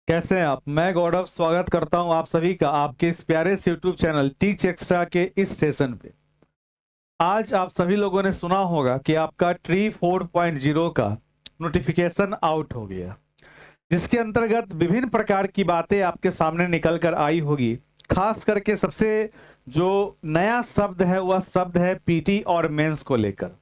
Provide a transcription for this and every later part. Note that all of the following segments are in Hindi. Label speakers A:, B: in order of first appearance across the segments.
A: कैसे हैं आप। मैं गौरव स्वागत करता हूं आप सभी का आपके इस प्यारे से यूट्यूब चैनल टीच एक्स्ट्रा के इस सेशन पे। आज आप सभी लोगों ने सुना होगा कि आपका ट्री 4.0 का नोटिफिकेशन आउट हो गया, जिसके अंतर्गत विभिन्न प्रकार की बातें आपके सामने निकल कर आई होगी। खास करके सबसे जो नया शब्द है वह शब्द है पीटी और मेंस को लेकर।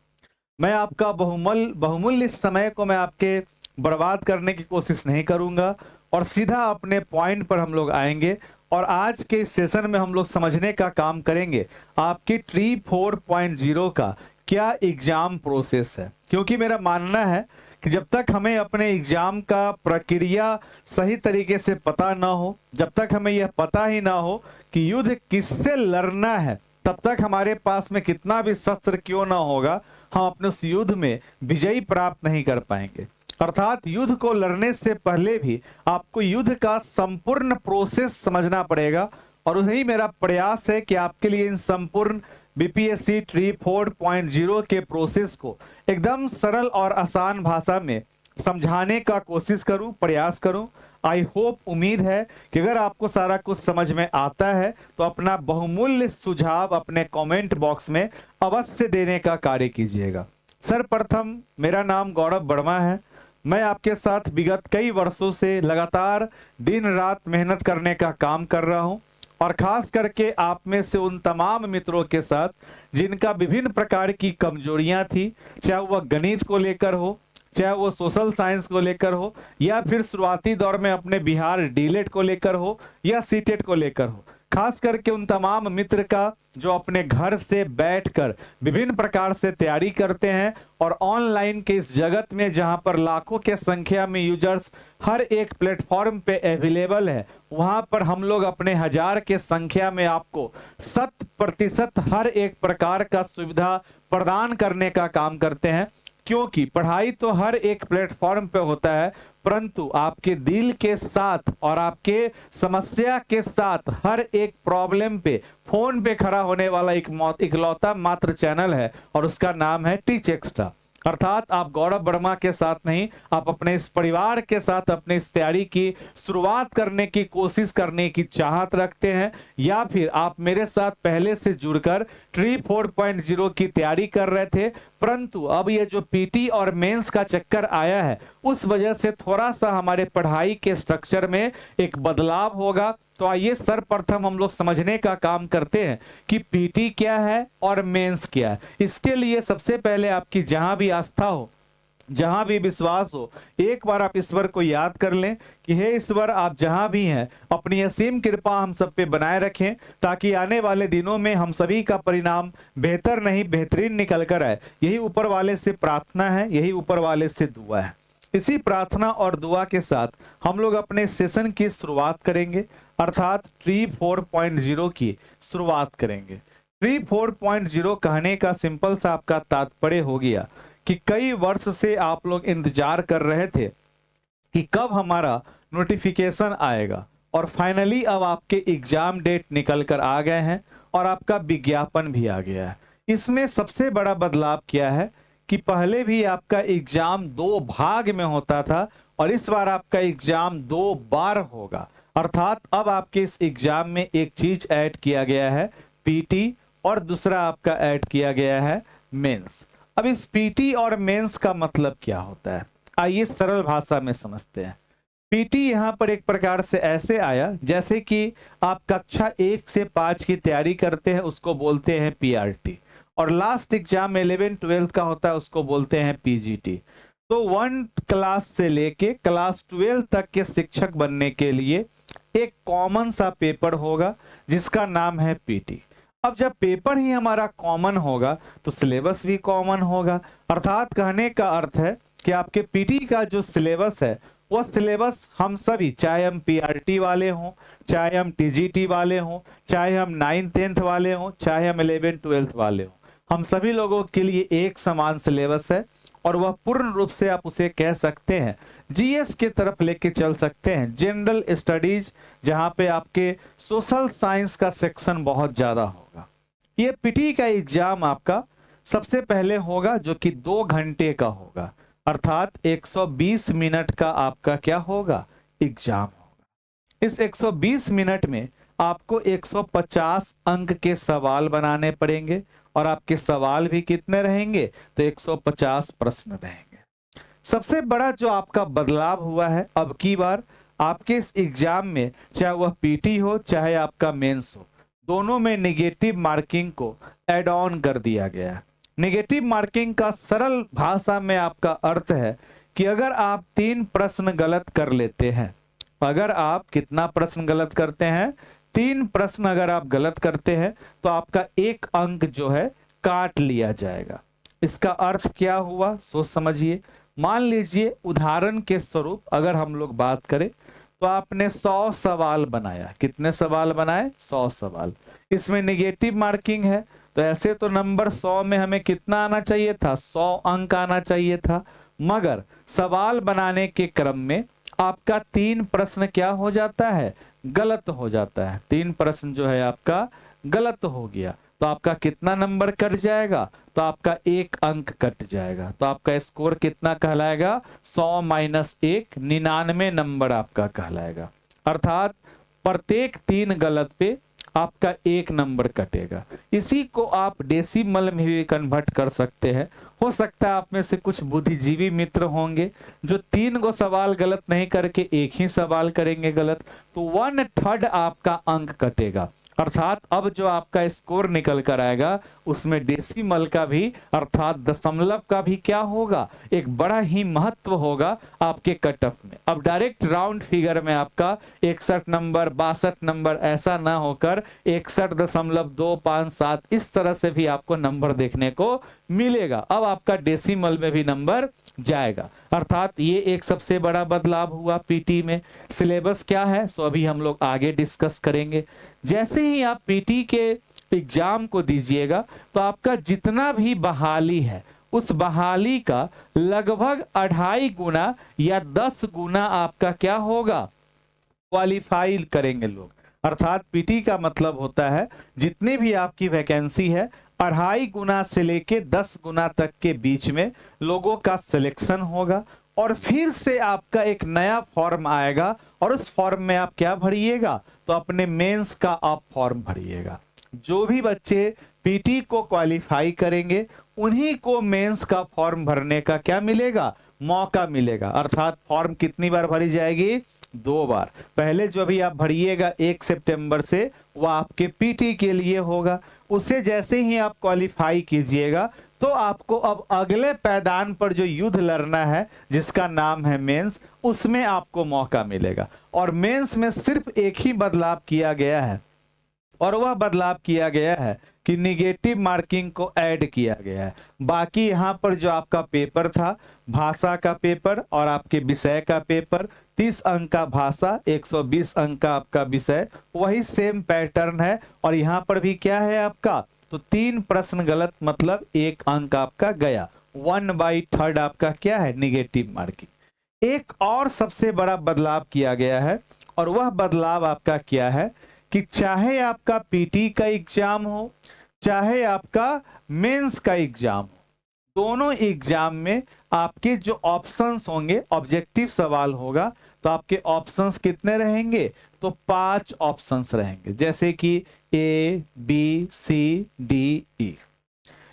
A: मैं आपका बहुमूल्य इस समय को मैं आपके बर्बाद करने की कोशिश नहीं करूंगा और सीधा अपने पॉइंट पर हम लोग आएंगे। और आज के इस सेशन में हम लोग समझने का काम करेंगे आपकी ट्री 4.0 का क्या एग्जाम प्रोसेस है, क्योंकि मेरा मानना है कि जब तक हमें अपने एग्जाम का प्रक्रिया सही तरीके से पता ना हो, जब तक हमें यह पता ही ना हो कि युद्ध किससे लड़ना है, तब तक हमारे पास में कितना भी शस्त्र क्यों ना होगा, हम अपने उस युद्ध में विजयी प्राप्त नहीं कर पाएंगे। अर्थात युद्ध को लड़ने से पहले भी आपको युद्ध का संपूर्ण प्रोसेस समझना पड़ेगा। और वही मेरा प्रयास है कि आपके लिए इन संपूर्ण बीपीएससी ट्री 4.0 के प्रोसेस को एकदम सरल और आसान भाषा में समझाने का कोशिश करूं, प्रयास करूं। आई होप, उम्मीद है कि अगर आपको सारा कुछ समझ में आता है तो अपना बहुमूल्य सुझाव अपने कमेंट बॉक्स में अवश्य देने का कार्य कीजिएगा। सर्वप्रथम मेरा नाम गौरव वर्मा है। मैं आपके साथ विगत कई वर्षों से लगातार दिन रात मेहनत करने का काम कर रहा हूं, और खास करके आप में से उन तमाम मित्रों के साथ जिनका विभिन्न प्रकार की कमजोरियां थी, चाहे वह गणित को लेकर हो, चाहे वो सोशल साइंस को लेकर हो, या फिर शुरुआती दौर में अपने बिहार डीलेट को लेकर हो या सीटेट को लेकर हो। खास करके उन तमाम मित्र का जो अपने घर से बैठकर विभिन्न प्रकार से तैयारी करते हैं, और ऑनलाइन के इस जगत में जहां पर लाखों के संख्या में यूजर्स हर एक प्लेटफॉर्म पे अवेलेबल है, वहां पर हम लोग अपने हजार के संख्या में आपको 100% हर एक प्रकार का सुविधा प्रदान करने का काम करते हैं। क्योंकि पढ़ाई तो हर एक प्लेटफॉर्म पे होता है, परंतु आपके दिल के साथ और आपके समस्या के साथ हर एक प्रॉब्लम पे फोन पे खड़ा होने वाला इकलौता मात्र चैनल है, और उसका नाम है टीच एक्स्ट्रा। अर्थात आप गौरव वर्मा के साथ नहीं, आप अपने इस परिवार के साथ अपने इस तैयारी की शुरुआत करने की कोशिश करने की चाहत रखते हैं, या फिर आप मेरे साथ पहले से जुड़कर ट्री 4.0 की तैयारी कर रहे थे, परंतु अब ये जो पीटी और मेंस का चक्कर आया है उस वजह से थोड़ा सा हमारे पढ़ाई के स्ट्रक्चर में एक बदलाव होगा। तो आइए सर्वप्रथम हम लोग समझने का काम करते हैं कि पीटी क्या है और मेंस क्या है। इसके लिए सबसे पहले आपकी जहां भी आस्था हो, जहां भी विश्वास हो, एक बार आप ईश्वर को याद कर लें कि हे ईश्वर, आप जहां भी हैं अपनी असीम कृपा हम सब पे बनाए रखें, ताकि आने वाले दिनों में हम सभी का परिणाम बेहतर नहीं बेहतरीन निकल कर आए। यही ऊपर वाले से प्रार्थना है, यही ऊपर वाले से दुआ है। इसी प्रार्थना और दुआ के साथ हम लोग अपने सेशन की शुरुआत करेंगे, अर्थात ट्री 4.0 की शुरुआत करेंगे। ट्री 4.0 कहने का सिंपल सा आपका तात्पर्य हो गया कि कई वर्ष से आप लोग इंतजार कर रहे थे कि कब हमारा नोटिफिकेशन आएगा, और फाइनली अब आपके एग्जाम डेट निकल कर आ गए हैं और आपका विज्ञापन भी आ गया है। इसमें सबसे बड़ा बदलाव क्या है कि पहले भी आपका एग्जाम 2 भाग में होता था, और इस बार आपका एग्जाम 2 बार होगा। अर्थात अब आपके इस एग्जाम में एक चीज ऐड किया गया है पीटी, और दूसरा आपका ऐड किया गया है मेंस। अब इस पीटी और मेंस का मतलब क्या होता है, आइए सरल भाषा में समझते हैं। पीटी यहाँ पर एक प्रकार से ऐसे आया जैसे कि आप कक्षा 1 से 5 की तैयारी करते हैं, उसको बोलते हैं पीआरटी, और लास्ट एग्जाम 11-12 का होता है, उसको बोलते हैं पीजीटी। तो 1 क्लास से लेके क्लास 12 तक के शिक्षक बनने के लिए एक कॉमन सा पेपर होगा जिसका नाम है पीटी। अब जब पेपर ही हमारा कॉमन होगा तो सिलेबस भी कॉमन होगा। अर्थात कहने का अर्थ है कि आपके पीटी का जो सिलेबस है वह सिलेबस हम सभी, चाहे हम पीआरटी वाले हों, चाहे हम टीजीटी वाले हों, चाहे हम 9th-10th वाले हों, चाहे हम 11th-12th वाले हों, हम सभी लोगों के लिए एक समान सिलेबस है। और वह पूर्ण रूप से आप उसे कह सकते हैं जीएस के तरफ लेके चल सकते हैं, जनरल स्टडीज, जहां पे आपके सोशल साइंस का सेक्शन बहुत ज्यादा होगा। ये पीटी का एग्जाम आपका सबसे पहले होगा जो कि 2 घंटे का होगा, अर्थात 120 मिनट का आपका क्या होगा, एग्जाम होगा। इस 120 मिनट में आपको 150 अंक के सवाल बनाने पड़ेंगे और आपके सवाल भी कितने रहेंगे, तो 150 प्रश्न रहेंगे। सबसे बड़ा जो आपका बदलाव हुआ है अब की बार आपके इस एग्जाम में, चाहे वह पीटी हो चाहे आपका मेंस हो, दोनों में नेगेटिव मार्किंग को ऐड ऑन कर दिया गया है। नेगेटिव मार्किंग का सरल भाषा में आपका अर्थ है कि अगर आप 3 प्रश्न गलत कर लेते हैं, अगर आप कितना प्रश्न गलत करते हैं, 3 प्रश्न अगर आप गलत करते हैं तो आपका 1 अंक जो है काट लिया जाएगा। इसका अर्थ क्या हुआ, सोच समझिए। मान लीजिए उदाहरण के स्वरूप अगर हम लोग बात करें तो आपने 100 सवाल बनाया। कितने सवाल बनाए, 100 सवाल। इसमें नेगेटिव मार्किंग है तो ऐसे तो नंबर 100 में हमें कितना आना चाहिए था, 100 अंक आना चाहिए था। मगर सवाल बनाने के क्रम में आपका 3 प्रश्न क्या हो जाता है, गलत हो जाता है। 3 प्रश्न जो है आपका गलत हो गया तो आपका कितना नंबर कट जाएगा, तो आपका 1 अंक कट जाएगा। तो आपका स्कोर कितना कहलाएगा, 100 माइनस 1, 99 नंबर आपका कहलाएगा। अर्थात प्रत्येक 3 गलत पे आपका 1 नंबर कटेगा। इसी को आप डेसिमल में भी कन्वर्ट कर सकते हैं। हो सकता है आप में से कुछ बुद्धिजीवी मित्र होंगे जो 3 गो सवाल गलत नहीं करके 1 ही सवाल करेंगे गलत, तो 1/3 आपका अंक कटेगा। अर्थात अब जो आपका स्कोर निकल कर आएगा उसमें डेसिमल का भी अर्थात दशमलव का भी क्या होगा, एक बड़ा ही महत्व होगा आपके कट ऑफ में। अब डायरेक्ट राउंड फिगर में आपका 61 नंबर, 62 नंबर ऐसा ना होकर 61.257 इस तरह से भी आपको नंबर देखने को मिलेगा। अब आपका डेसिमल में भी नंबर जाएगा। अर्थात ये एक सबसे बड़ा बदलाव हुआ पीटी में। सिलेबस क्या है सो अभी हम लोग आगे डिस्कस करेंगे। जैसे ही आप पीटी के एग्जाम को दीजिएगा तो आपका जितना भी बहाली है उस बहाली का लगभग 2.5 गुना या 10 गुना आपका क्या होगा, क्वालिफाई करेंगे लोग। अर्थात पीटी का मतलब होता है जितनी भी आपकी वैकेंसी है 2.5 गुना से लेके 10 गुना तक के बीच में लोगों का सिलेक्शन होगा और फिर से आपका एक नया फॉर्म आएगा और उस फॉर्म में आप क्या भरिएगा, तो अपने मेंस का आप फॉर्म भरिएगा। जो भी बच्चे पीटी को क्वालिफाई करेंगे उन्हीं को मेंस का फॉर्म भरने का क्या मिलेगा, मौका मिलेगा। अर्थात फॉर्म कितनी बार भरी जाएगी, 2 बार। पहले जो भी आप भरिएगा 1 सितंबर से वो आपके पीटी के लिए होगा। उसे जैसे ही आप क्वालिफाई कीजिएगा तो आपको अब अगले पैदान पर जो युद्ध लड़ना है जिसका नाम है मेंस, उसमें आपको मौका मिलेगा। और मेंस में सिर्फ एक ही बदलाव किया गया है और वह बदलाव किया गया है कि निगेटिव मार्किंग को ऐड किया गया है। बाकी यहाँ पर जो आपका पेपर था, भाषा का पेपर और आपके विषय का पेपर, 30 अंक का भाषा, 120 अंक का आपका विषय, वही सेम पैटर्न है। और यहाँ पर भी क्या है आपका, तो 3 प्रश्न गलत मतलब 1 अंक आपका गया। 1/3 आपका क्या है, निगेटिव मार्किंग। एक और सबसे बड़ा बदलाव किया गया है और वह बदलाव आपका क्या है कि चाहे आपका पीटी का एग्जाम हो चाहे आपका मेंस का एग्जाम हो, दोनों एग्जाम में आपके जो ऑप्शंस होंगे, ऑब्जेक्टिव सवाल होगा तो आपके ऑप्शंस कितने रहेंगे, तो 5 ऑप्शंस रहेंगे। जैसे कि ए बी सी डी ई।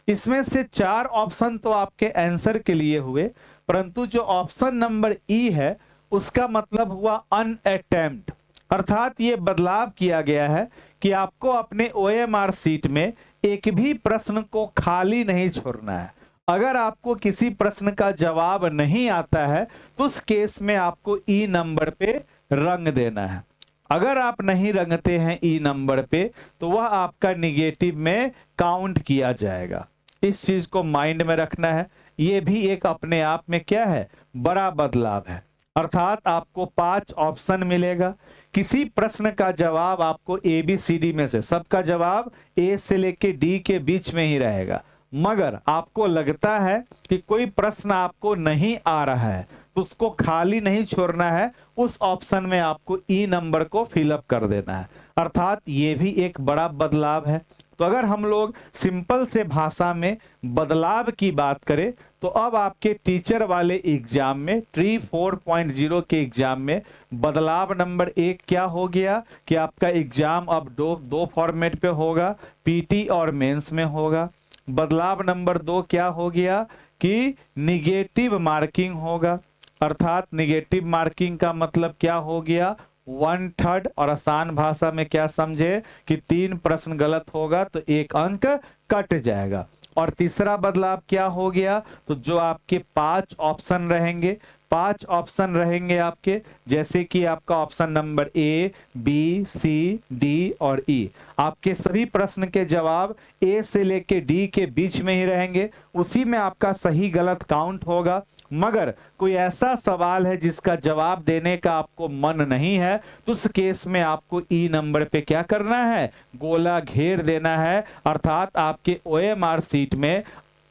A: इसमें से 4 ऑप्शन तो आपके आंसर के लिए हुए, परंतु जो ऑप्शन नंबर ई है उसका मतलब हुआ अनअटेम्प्ट। अर्थात ये बदलाव किया गया है कि आपको अपने ओएमआर सीट में एक भी प्रश्न को खाली नहीं छोड़ना है। अगर आपको किसी प्रश्न का जवाब नहीं आता है तो उस केस में आपको ई नंबर पे रंग देना है। अगर आप नहीं रंगते हैं ई नंबर पे तो वह आपका निगेटिव में काउंट किया जाएगा। इस चीज को माइंड में रखना है। ये भी एक अपने आप में क्या है, बड़ा बदलाव है। अर्थात आपको 5 ऑप्शन मिलेगा। किसी प्रश्न का जवाब आपको ए बी सी डी में से सबका जवाब ए से लेके डी के बीच में ही रहेगा। मगर आपको लगता है कि कोई प्रश्न आपको नहीं आ रहा है तो उसको खाली नहीं छोड़ना है, उस ऑप्शन में आपको ई नंबर को फिलअप कर देना है। अर्थात ये भी एक बड़ा बदलाव है। तो अगर हम लोग सिंपल से भाषा में बदलाव की बात करें तो अब आपके टीचर वाले एग्जाम में ट्री 4.0 के एग्जाम में बदलाव नंबर 1 क्या हो गया कि आपका एग्जाम अब दो फॉर्मेट पे होगा, पीटी और मेंस में होगा। बदलाव नंबर 2 क्या हो गया कि निगेटिव मार्किंग होगा, अर्थात निगेटिव मार्किंग का मतलब क्या हो गया 1/3, और आसान भाषा में क्या समझे कि 3 प्रश्न गलत होगा तो 1 अंक कट जाएगा। और तीसरा बदलाव क्या हो गया, तो जो आपके 5 ऑप्शन रहेंगे, 5 ऑप्शन रहेंगे आपके, जैसे कि आपका option number A, B, C, D और ई, आपके सभी प्रश्न के जवाब ए से लेके डी के बीच में ही रहेंगे, उसी में आपका सही गलत काउंट होगा। मगर कोई ऐसा सवाल है जिसका जवाब देने का आपको मन नहीं है तो उस केस में आपको ई नंबर पे क्या करना है, गोला घेर देना है। अर्थात आपके ओएमआर सीट में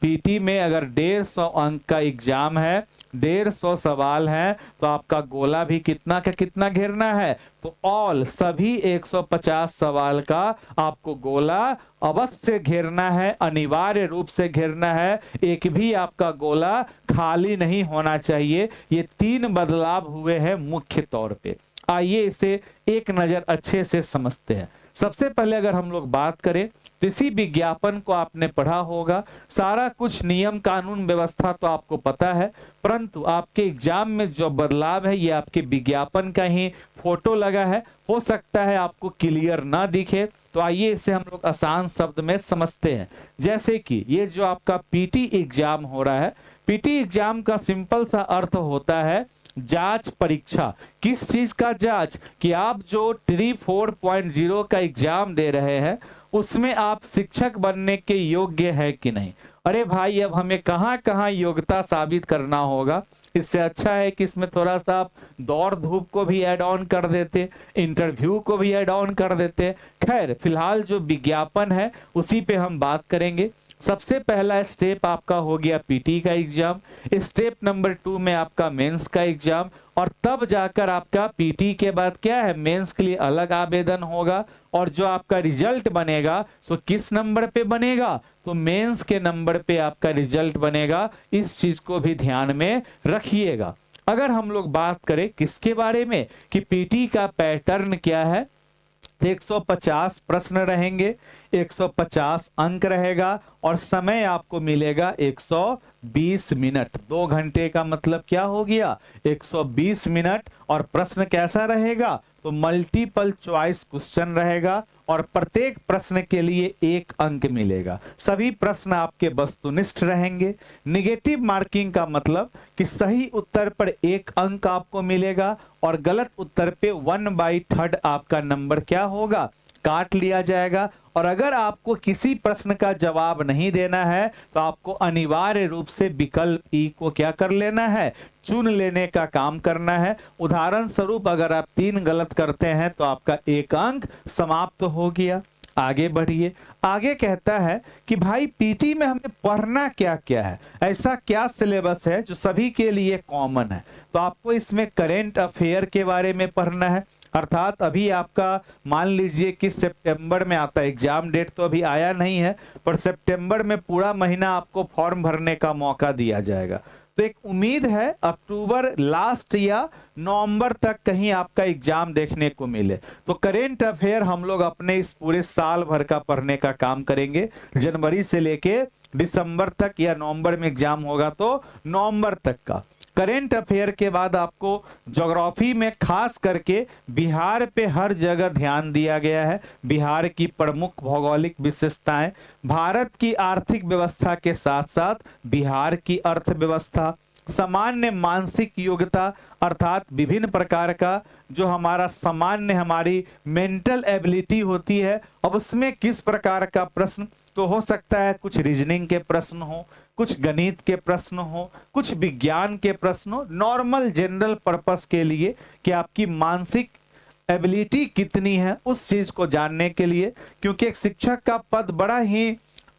A: पीटी में अगर 150 अंक का एग्जाम है, 150 सवाल हैं, तो आपका गोला भी कितना का कितना घेरना है, तो ऑल सभी 150 सवाल का आपको गोला अवश्य घेरना है, अनिवार्य रूप से घेरना है। एक भी आपका गोला खाली नहीं होना चाहिए। ये 3 बदलाव हुए हैं मुख्य तौर पे। आइए इसे एक नजर अच्छे से समझते हैं। सबसे पहले अगर हम लोग बात करें, किसी विज्ञापन को आपने पढ़ा होगा, सारा कुछ नियम कानून व्यवस्था तो आपको पता है, परंतु आपके एग्जाम में जो बदलाव है ये आपके विज्ञापन का ही फोटो लगा है, हो सकता है आपको क्लियर ना दिखे। तो आइए इसे हम लोग आसान शब्द में समझते हैं। जैसे कि ये जो आपका पीटी एग्जाम हो रहा है, पीटी एग्जाम का सिंपल सा अर्थ होता है जांच परीक्षा। किस चीज का जांच, कि आप जो ट्री 4.0 का एग्जाम दे रहे हैं उसमें आप शिक्षक बनने के योग्य है कि नहीं। अरे भाई, अब हमें कहाँ कहाँ योग्यता साबित करना होगा, इससे अच्छा है कि इसमें थोड़ा सा आप दौड़ धूप को भी ऐड ऑन कर देते, इंटरव्यू को भी ऐड ऑन कर देते। खैर फिलहाल जो विज्ञापन है उसी पे हम बात करेंगे। सबसे पहला स्टेप आपका हो गया पीटी का एग्जाम, स्टेप नंबर 2 में आपका मेंस का एग्जाम, और तब जाकर आपका पीटी के बाद क्या है, मेंस के लिए अलग आवेदन होगा। और जो आपका रिजल्ट बनेगा सो किस नंबर पे बनेगा, तो मेंस के नंबर पे आपका रिजल्ट बनेगा। इस चीज को भी ध्यान में रखिएगा। अगर हम लोग बात करें किसके बारे में कि पीटी का पैटर्न क्या है, 150 प्रश्न रहेंगे, 150 अंक रहेगा और समय आपको मिलेगा 120 मिनट। 2 घंटे का मतलब क्या हो गया 120 मिनट। और प्रश्न कैसा रहेगा, तो मल्टीपल चॉइस क्वेश्चन रहेगा और प्रत्येक प्रश्न के लिए 1 अंक मिलेगा। सभी प्रश्न आपके वस्तुनिष्ठ रहेंगे। निगेटिव मार्किंग का मतलब कि सही उत्तर पर 1 अंक आपको मिलेगा और गलत उत्तर पे 1/3 आपका नंबर क्या होगा, काट लिया जाएगा। और अगर आपको किसी प्रश्न का जवाब नहीं देना है तो आपको अनिवार्य रूप से विकल्प ई को क्या कर लेना है, चुन लेने का काम करना है। उदाहरण स्वरूप अगर आप 3 गलत करते हैं तो आपका 1 अंक समाप्त हो गया। आगे बढ़िए। आगे कहता है कि भाई पीटी में हमें पढ़ना क्या क्या है, ऐसा क्या सिलेबस है जो सभी के लिए कॉमन है। तो आपको इसमें करेंट अफेयर के बारे में पढ़ना है। अर्थात अभी आपका मान लीजिए कि सितंबर में आता है, एग्जाम डेट तो अभी आया नहीं है, पर सितंबर में पूरा महीना आपको फॉर्म भरने का मौका दिया जाएगा। तो एक उम्मीद है अक्टूबर लास्ट या नवंबर तक कहीं आपका एग्जाम देखने को मिले। तो करेंट अफेयर हम लोग अपने इस पूरे साल भर का पढ़ने का काम करेंगे, जनवरी से लेके दिसंबर तक, या नवंबर में एग्जाम होगा तो नवंबर तक का। करेंट अफेयर के बाद आपको ज्योग्राफी में खास करके बिहार पे हर जगह ध्यान दिया गया है। बिहार की प्रमुख भौगोलिक विशेषताएं, भारत की आर्थिक व्यवस्था के साथ साथ बिहार की अर्थव्यवस्था, सामान्य मानसिक योग्यता अर्थात विभिन्न प्रकार का जो हमारा सामान्य हमारी मेंटल एबिलिटी होती है, अब उसमें किस प्रकार का प्रश्न, तो हो सकता है कुछ रीजनिंग के प्रश्न हो, कुछ गणित के प्रश्न हो, कुछ विज्ञान के प्रश्न हो, नॉर्मल जनरल पर्पस के लिए कि आपकी मानसिक एबिलिटी कितनी है उस चीज को जानने के लिए। क्योंकि एक शिक्षक का पद बड़ा ही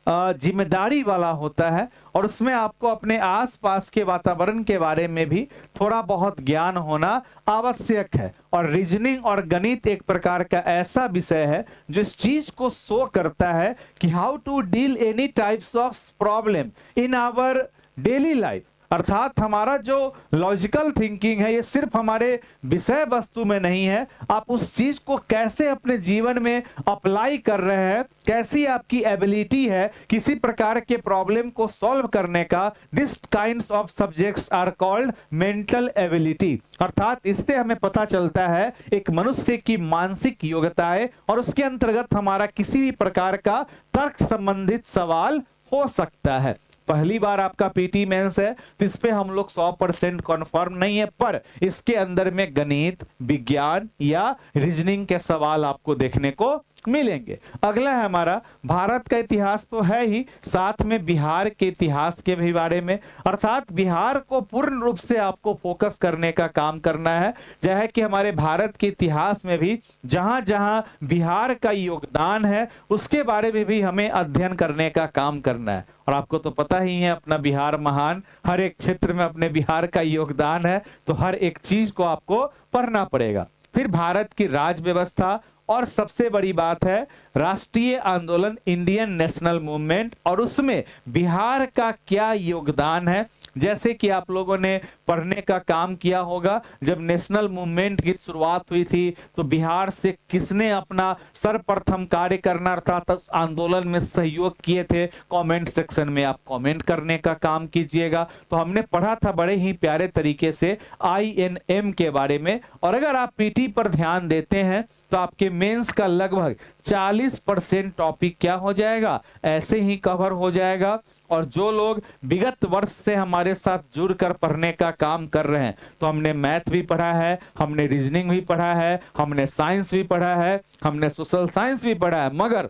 A: जिम्मेदारी वाला होता है और उसमें आपको अपने आसपास के वातावरण के बारे में भी थोड़ा बहुत ज्ञान होना आवश्यक है। और रीजनिंग और गणित एक प्रकार का ऐसा विषय है जो इस चीज को शो करता है कि how to deal any types of problem in our daily life. अर्थात हमारा जो लॉजिकल थिंकिंग है ये सिर्फ हमारे विषय वस्तु में नहीं है, आप उस चीज को कैसे अपने जीवन में अप्लाई कर रहे हैं, कैसी आपकी एबिलिटी है किसी प्रकार के प्रॉब्लम को सॉल्व करने का। This kinds of subjects are called mental ability. अर्थात इससे हमें पता चलता है एक मनुष्य की मानसिक योग्यताएं और उसके अंतर्गत हमारा किसी भी प्रकार का तर्क संबंधित सवाल हो सकता है। पहली बार आपका पीटी मेंस है तो इस पे हम लोग 100% कन्फर्म नहीं है, पर इसके अंदर में गणित, विज्ञान या रीजनिंग के सवाल आपको देखने को मिलेंगे। अगला है हमारा भारत का इतिहास तो है ही, साथ में बिहार के इतिहास के भी बारे में। अर्थात बिहार को पूर्ण रूप से आपको फोकस करने का काम करना है, चाहे कि हमारे भारत के इतिहास में भी जहां जहां बिहार का योगदान है उसके बारे में भी हमें अध्ययन करने का काम करना है। और आपको तो पता ही है अपना बिहार महान, हर एक क्षेत्र में अपने बिहार का योगदान है, तो हर एक चीज को आपको पढ़ना पड़ेगा। फिर भारत की राज व्यवस्था और सबसे बड़ी बात है राष्ट्रीय आंदोलन इंडियन नेशनल मूवमेंट और उसमें बिहार का क्या योगदान है। जैसे कि आप लोगों ने पढ़ने का काम किया होगा, जब नेशनल मूवमेंट की शुरुआत हुई थी तो बिहार से किसने अपना सर्वप्रथम कार्य करना अर्थात उस आंदोलन में सहयोग किए थे, कमेंट सेक्शन में आप कमेंट करने का काम कीजिएगा। तो हमने पढ़ा था बड़े ही प्यारे तरीके से INM के बारे में। और अगर आप पीटी पर ध्यान देते हैं तो आपके मेंस का लगभग 40% टॉपिक क्या हो जाएगा, ऐसे ही कवर हो जाएगा। और जो लोग विगत वर्ष से हमारे साथ जुड़कर पढ़ने का काम कर रहे हैं, तो हमने मैथ भी पढ़ा है, हमने रीजनिंग भी पढ़ा है, हमने साइंस भी पढ़ा है, हमने सोशल साइंस भी पढ़ा है, मगर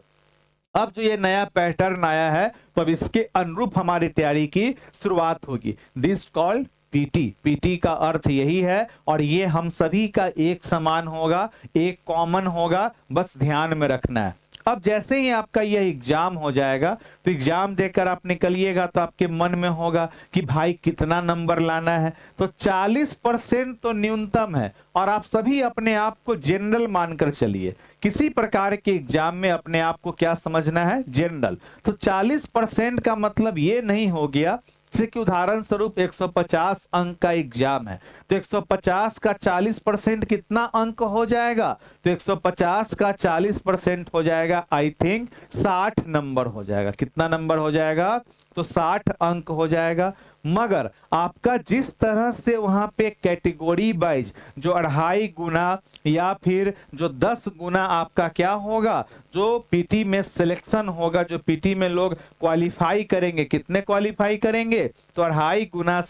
A: अब जो ये नया पैटर्न आया है तो अब इसके अनुरूप हमारी तैयारी की शुरुआत होगी। This called PT. पीटी का अर्थ यही है और ये हम सभी का एक समान होगा, एक कॉमन होगा, बस ध्यान में रखना है। अब जैसे ही आपका यह एग्जाम हो जाएगा तो एग्जाम देकर आप निकलिएगा तो आपके मन में होगा कि भाई कितना नंबर लाना है, तो 40% तो न्यूनतम है। और आप सभी अपने आप को जनरल मानकर चलिए, किसी प्रकार के एग्जाम में अपने आप को क्या समझना है, जनरल। तो 40% का मतलब ये नहीं हो गया जैसे कि उदाहरण स्वरूप 150 अंक का एग्जाम है तो 150 का 40% कितना अंक हो जाएगा, तो 150 का 40% हो जाएगा आई थिंक 60 नंबर हो जाएगा। कितना नंबर हो जाएगा, तो 60 अंक हो जाएगा। मगर आपका जिस तरह से वहां पे कैटेगरी वाइज जो 2.5 गुना या फिर जो 10 गुना आपका क्या होगा, जो पीटी में सिलेक्शन होगा, जो पीटी में लोग क्वालिफाई करेंगे, कितने क्वालिफाई करेंगे, तो 2.5 गुना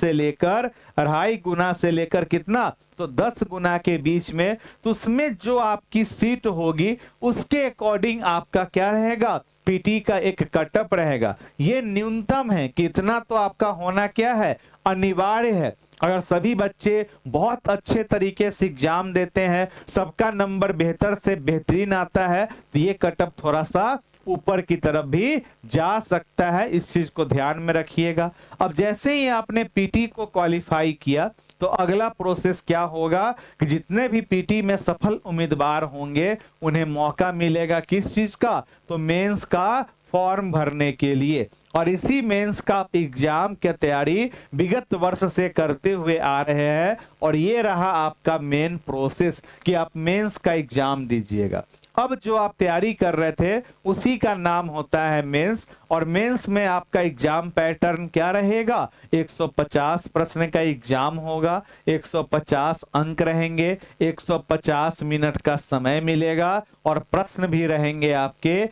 A: से लेकर कितना, तो 10 गुना के बीच में। तो उसमें जो आपकी सीट होगी उसके अकॉर्डिंग आपका क्या रहेगा, पीटी का एक कटअप रहेगा। ये न्यूनतम है कि इतना तो आपका होना क्या है, अनिवार्य है। अगर सभी बच्चे बहुत अच्छे तरीके से एग्जाम देते हैं, सबका नंबर बेहतर से बेहतरीन आता है, तो ये कटअप थोड़ा सा ऊपर की तरफ भी जा सकता है। इस चीज को ध्यान में रखिएगा। अब जैसे ही आपने पीटी को क्वालिफाई किया तो अगला प्रोसेस क्या होगा कि जितने भी पीटी में सफल उम्मीदवार होंगे उन्हें मौका मिलेगा किस चीज का, तो मेंस का फॉर्म भरने के लिए। और इसी मेंस का एग्जाम की तैयारी विगत वर्ष से करते हुए आ रहे हैं और ये रहा आपका मेन प्रोसेस कि आप मेंस का एग्जाम दीजिएगा। अब जो आप तैयारी कर रहे थे उसी का नाम होता है मेंस। और मेंस में आपका एग्जाम पैटर्न क्या रहेगा, 150 प्रश्न का एग्जाम होगा, 150 अंक रहेंगे, 150 मिनट का समय मिलेगा और प्रश्न भी रहेंगे आपके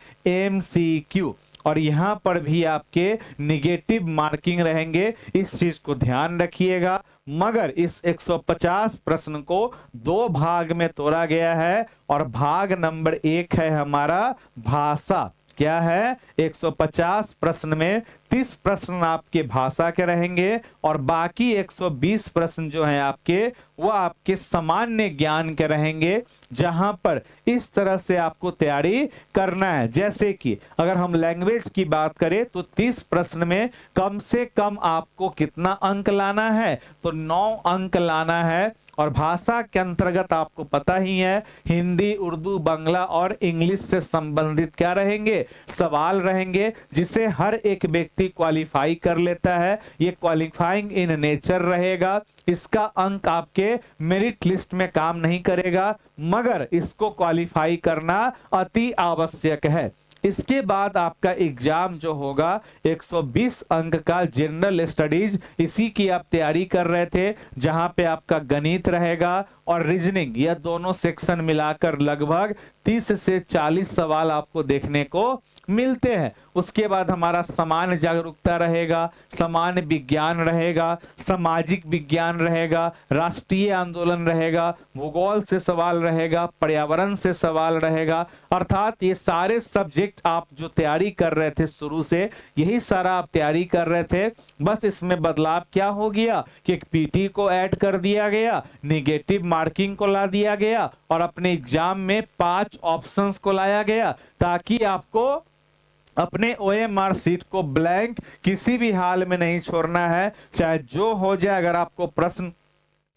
A: MCQ। और यहां पर भी आपके निगेटिव मार्किंग रहेंगे, इस चीज को ध्यान रखिएगा। मगर इस 150 प्रश्न को 2 भाग में तोड़ा गया है और भाग नंबर 1 है हमारा भाषा क्या है, 150 प्रश्न में 30 प्रश्न आपके भाषा के रहेंगे और बाकी 120 प्रश्न जो हैं आपके वो आपके सामान्य ज्ञान के रहेंगे, जहां पर इस तरह से आपको तैयारी करना है। जैसे कि अगर हम लैंग्वेज की बात करें तो 30 प्रश्न में कम से कम आपको कितना अंक लाना है, तो 9 अंक लाना है। और भाषा के अंतर्गत आपको पता ही है, हिंदी, उर्दू, बांग्ला और इंग्लिश से संबंधित क्या रहेंगे, सवाल रहेंगे, जिसे हर एक व्यक्ति क्वालिफाई कर लेता है। ये क्वालिफाइंग इन नेचर रहेगा। इसका अंक आपके मेरिट लिस्ट में काम नहीं करेगा, मगर इसको क्वालिफाई करना अति आवश्यक है। इसके बाद आपका एग्जाम जो होगा 120 अंक का जनरल स्टडीज, इसी की आप तैयारी कर रहे थे, जहां पे आपका गणित रहेगा और रीजनिंग, यह दोनों सेक्शन मिलाकर लगभग 30 से 40 सवाल आपको देखने को मिलते हैं। उसके बाद हमारा सामान्य जागरूकता रहेगा, सामान्य विज्ञान रहेगा, सामाजिक विज्ञान रहेगा, राष्ट्रीय आंदोलन रहेगा, भूगोल से सवाल रहेगा, पर्यावरण से सवाल रहेगा। अर्थात ये सारे सब्जेक्ट आप जो तैयारी कर रहे थे शुरू से, यही सारा आप तैयारी कर रहे थे। बस इसमें बदलाव क्या हो गया कि एक पीटी को ऐड कर दिया गया, निगेटिव मार्किंग को ला दिया गया और अपने एग्जाम में 5 ऑप्शंस को लाया गया, ताकि आपको अपने ओएमआर सीट को ब्लैंक किसी भी हाल में नहीं छोड़ना है। चाहे जो हो जाए, अगर आपको प्रश्न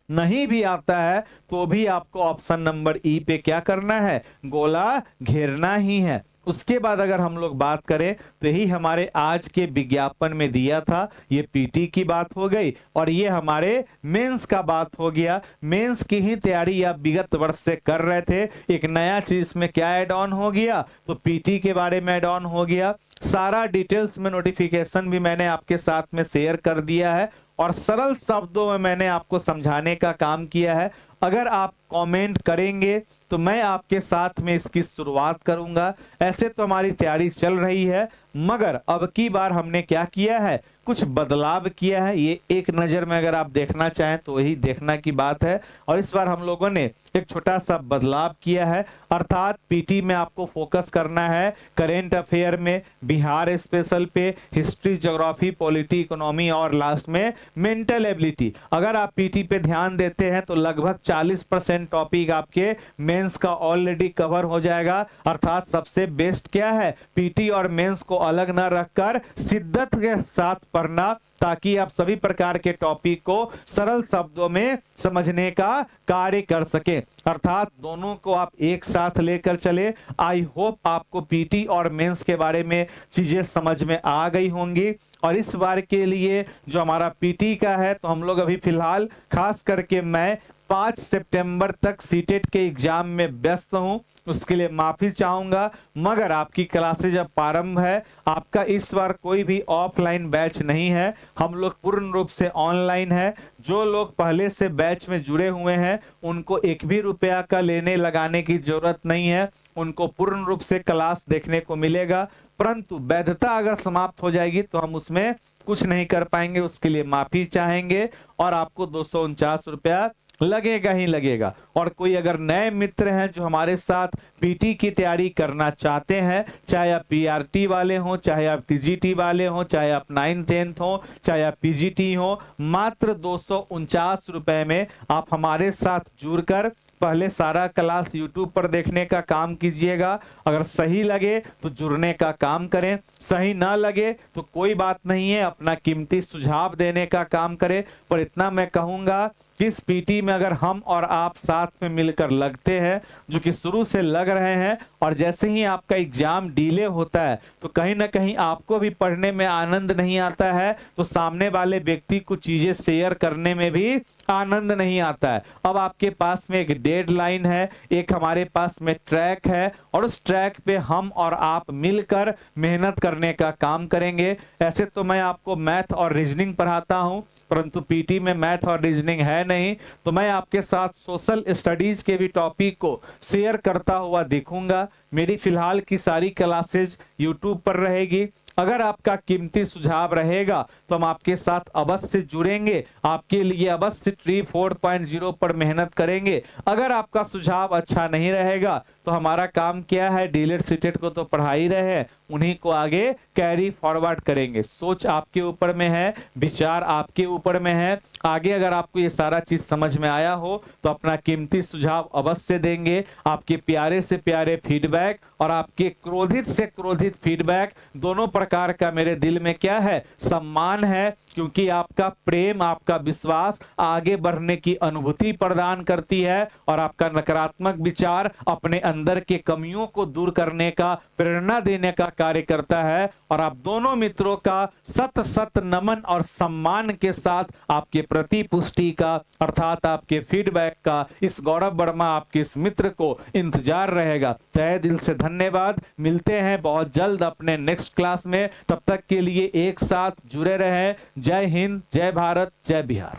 A: नहीं भी आता है तो भी आपको ऑप्शन नंबर ई पे क्या करना है, गोला घेरना ही है। उसके बाद अगर हम लोग बात करें तो यही हमारे आज के विज्ञापन में दिया था, ये पीटी की बात हो गई और ये हमारे मेंस का बात हो गया। मेंस की ही तैयारी आप विगत वर्ष से कर रहे थे, एक नया चीज में क्या ऐड ऑन हो गया, तो पीटी के बारे में ऐड ऑन हो गया। सारा डिटेल्स में नोटिफिकेशन भी मैंने आपके साथ में शेयर कर दिया है और सरल शब्दों में मैंने आपको समझाने का काम किया है। अगर आप कमेंट करेंगे तो मैं आपके साथ में इसकी शुरुआत करूंगा। ऐसे तो हमारी तैयारी चल रही है, मगर अब की बार हमने क्या किया है, कुछ बदलाव किया है। ये एक नजर में अगर आप देखना चाहें तो वही देखना की बात है। और इस बार हम लोगों ने एक छोटा सा बदलाव किया है, अर्थात पीटी में आपको फोकस करना है करेंट अफेयर में, बिहार स्पेशल पे, हिस्ट्री, ज्योग्राफी, पॉलिटी, इकोनॉमी और लास्ट में मेंटल एबिलिटी। अगर आप पीटी पे ध्यान देते हैं तो लगभग 40% टॉपिक आपके मेंस का ऑलरेडी कवर हो जाएगा। अर्थात सबसे बेस्ट क्या है, पीटी और मेंस को अलग ना रखकर शिद्दत के साथ पढ़ना, ताकि आप सभी प्रकार के टॉपिक को सरल शब्दों में समझने का कार्य कर सके। अर्थात दोनों को आप एक साथ लेकर चले। आई होप आपको पीटी और मेंस के बारे में चीजें समझ में आ गई होंगी। और इस बार के लिए जो हमारा पीटी का है, तो हम लोग अभी फिलहाल खास करके मैं 5 सितंबर तक सीटेट के एग्जाम में व्यस्त हूं, उसके लिए माफी चाहूंगा। मगर आपकी क्लासेज अब प्रारंभ है, आपका इस बार कोई भी ऑफलाइन बैच नहीं है, हम लोग पूर्ण रूप से ऑनलाइन है। जो लोग पहले से बैच में जुड़े हुए हैं उनको एक भी रुपया का लेने लगाने की जरूरत नहीं है, उनको पूर्ण रूप से क्लास देखने को मिलेगा। परंतु वैधता अगर समाप्त हो जाएगी तो हम उसमें कुछ नहीं कर पाएंगे, उसके लिए माफी चाहेंगे और आपको 249 रुपया लगेगा ही लगेगा। और कोई अगर नए मित्र हैं जो हमारे साथ पीटी की तैयारी करना चाहते हैं, चाहे आप पीआरटी वाले हो, चाहे आप टीजीटी वाले हो, चाहे आप 9th 10th हो, चाहे आप पीजीटी हो, मात्र 249 रुपए में आप हमारे साथ जुड़कर पहले सारा क्लास YouTube पर देखने का काम कीजिएगा। अगर सही लगे तो जुड़ने का काम करें, सही ना लगे तो कोई बात नहीं है, अपना कीमती सुझाव देने का काम करें। पर इतना मैं कहूंगा, इस पीटी में अगर हम और आप साथ में मिलकर लगते हैं, जो कि शुरू से लग रहे हैं, और जैसे ही आपका एग्जाम डिले होता है तो कहीं ना कहीं आपको भी पढ़ने में आनंद नहीं आता है, तो सामने वाले व्यक्ति को चीजें शेयर करने में भी आनंद नहीं आता है। अब आपके पास में एक डेडलाइन है, एक हमारे पास में ट्रैक है, और उस ट्रैक पे हम और आप मिलकर मेहनत करने का काम करेंगे। ऐसे तो मैं आपको मैथ और रीजनिंग पढ़ाता हूं, परंतु पीटी में मैथ और रीजनिंग है नहीं, तो मैं आपके साथ सोशल स्टडीज के भी टॉपिक को शेयर करता हुआ दिखूंगा। मेरी फिलहाल की सारी क्लासेज यूट्यूब पर रहेगी। अगर आपका कीमती सुझाव रहेगा तो हम आपके साथ अवश्य जुड़ेंगे, आपके लिए अवश्य ट्री 4.0 पर मेहनत करेंगे। अगर आपका सुझाव अच्छा नहीं रहेगा तो हमारा काम क्या है, डीलेट सीटेट को तो पढ़ा ही रहे हैं, उन्हीं को आगे कैरी फॉरवर्ड करेंगे। सोच आपके ऊपर में है, विचार आपके ऊपर में है। आगे अगर आपको ये सारा चीज समझ में आया हो तो अपना कीमती सुझाव अवश्य देंगे। आपके प्यारे से प्यारे फीडबैक और आपके क्रोधित से क्रोधित फीडबैक, दोनों प्रकार का मेरे दिल में क्या है, सम्मान है, क्योंकि आपका प्रेम, आपका विश्वास आगे बढ़ने की अनुभूति प्रदान करती है और आपका नकारात्मक विचार अपने अंदर के कमियों को दूर करने का, प्रेरणा देने का कार्य करता है। और आप दोनों मित्रों का सत सत नमन और सम्मान के साथ आपके प्रति पुष्टि का, अर्थात आपके फीडबैक का इस गौरव वर्मा आपके इस मित्र को इंतजार रहेगा। तहे दिल से धन्यवाद। मिलते हैं बहुत जल्द अपने नेक्स्ट क्लास में। तब तक के लिए एक साथ जुड़े रहें। जय हिंद, जय भारत, जय बिहार।